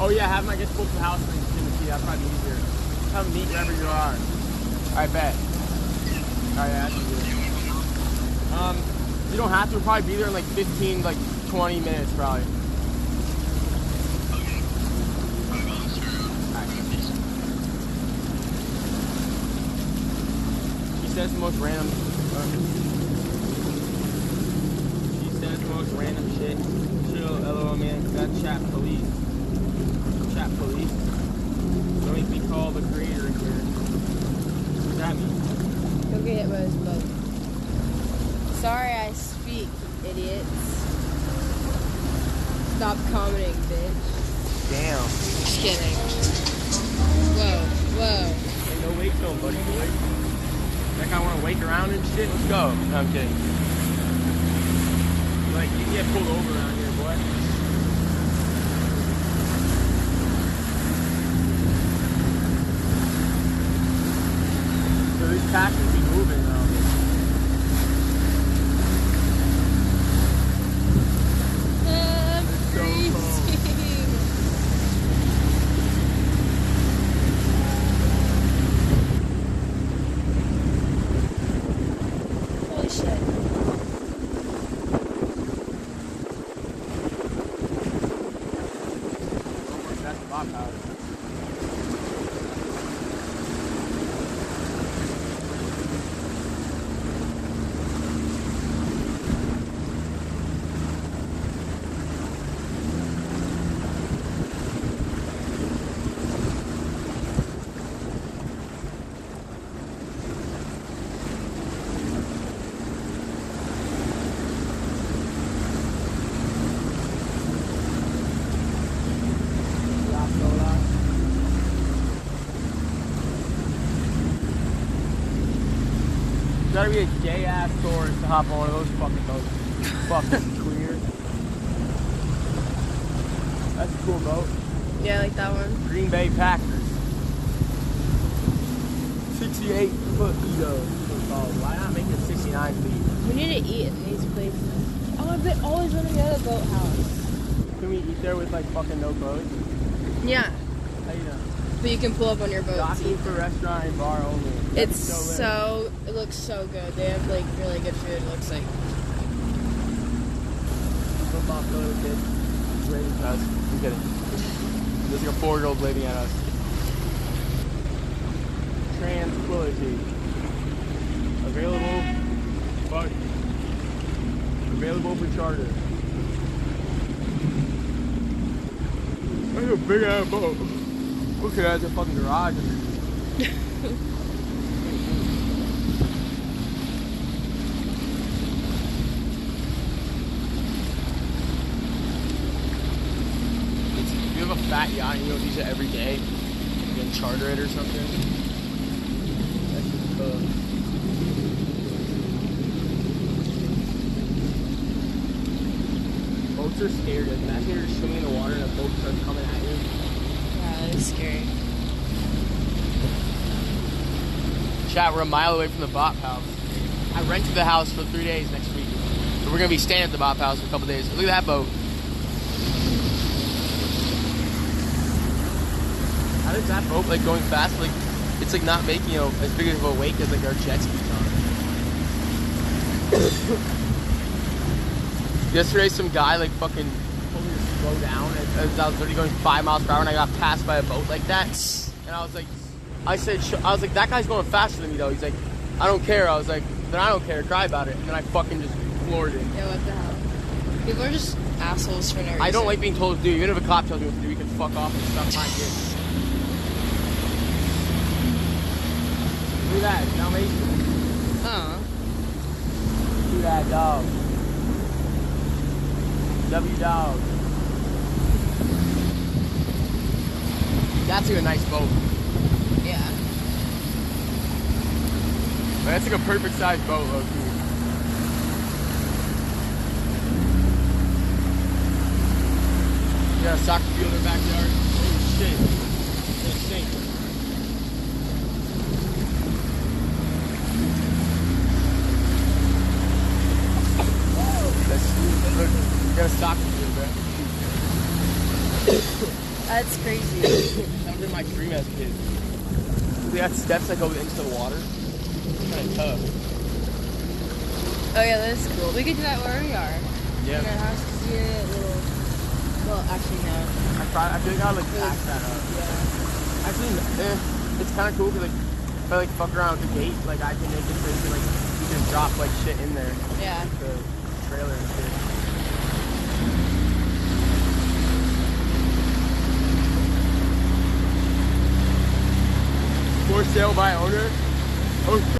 Oh yeah, have them I guess pull to the house and see. That's probably easier. Have them meet wherever you are. I bet. Alright, yeah, that's easier. You don't have to. We'll probably be there in like 15, like 20 minutes probably. She says the most random. She says the most random shit. Chill, LOL, man. Got chat police. Chat police. Don't make me call the creator in here. What does that mean? Go get hit by his boat. Sorry, I speak, idiots. Stop commenting, bitch. Damn. Just kidding. Whoa, whoa. Hey, no wake zone, buddy. No wake zone. That guy want to wake around and shit? Let's go. No, I'm kidding. Like, you can get pulled over around here, boy. So these taxis be moving though. So cold. Holy shit. That's the bomb power. Gotta be a gay ass tourist to hop on one of those fucking boats. Fucking queer. That's a cool boat. Yeah, I like that one. Green Bay Packers. 68 foot ego. Why not make it 69 feet? We need to eat in these places. Oh, I've been always wanting to go to the boathouse. Can we eat there with like fucking no clothes? Yeah, How you know? but you can pull up on your boat. Docking for restaurant and bar only. It's so it looks so good. They have like really good food, it looks like. Football little kid. He's waving at us. I'm kidding. There's like a 4-year-old waving at us. Tranquility. Available. Fuck. Available for charter. That's a big ass boat. Look at that, it's a fucking garage. If you have a fat yacht and you don't use it every day, you can charter it or something. That's just cool. Boats are scary. Like, imagine you're swimming in the water and a boat starts coming at you. Yeah, that is scary. Chat, we're a mile away from the Bop House. I rented the house for 3 days next week. So we're gonna be staying at the Bop House for a couple days. Look at that boat. How does that boat like going fast? Like it's like not making as big of a wake as like our jet skis are. Yesterday, some guy like fucking told me to slow down as I was literally going 5 miles per hour, and I got passed by a boat like that. And I was like, that guy's going faster than me though. He's like, I don't care. I was like, then I don't care. Cry about it. And then I fucking just floored it. Yeah, what the hell? People are just assholes for no reason. I don't like being told to do. Even if a cop tells me what to do, you can fuck off and suck my dick. Look at that, Dalmatian. Look at that dog. W dog. That's like a nice boat. Yeah. But that's like a perfect size boat, low key. You got a soccer field in the backyard. Holy shit. It's insane. Look, you got a soccer field, bro. That's crazy. That was in my dream as a kid. We got steps that go into the water. It's kind of tough. Oh yeah, that's cool. We could do that where we are. Yeah. In our house, cause we had a little. Well, actually no. I feel like I would like pack that up. Yeah. Actually, it's kind of cool because like if I like fuck around with the gate, like I can make it so you can like you can drop like shit in there. Yeah. Like, the trailer and shit. For sale by owner. Oh.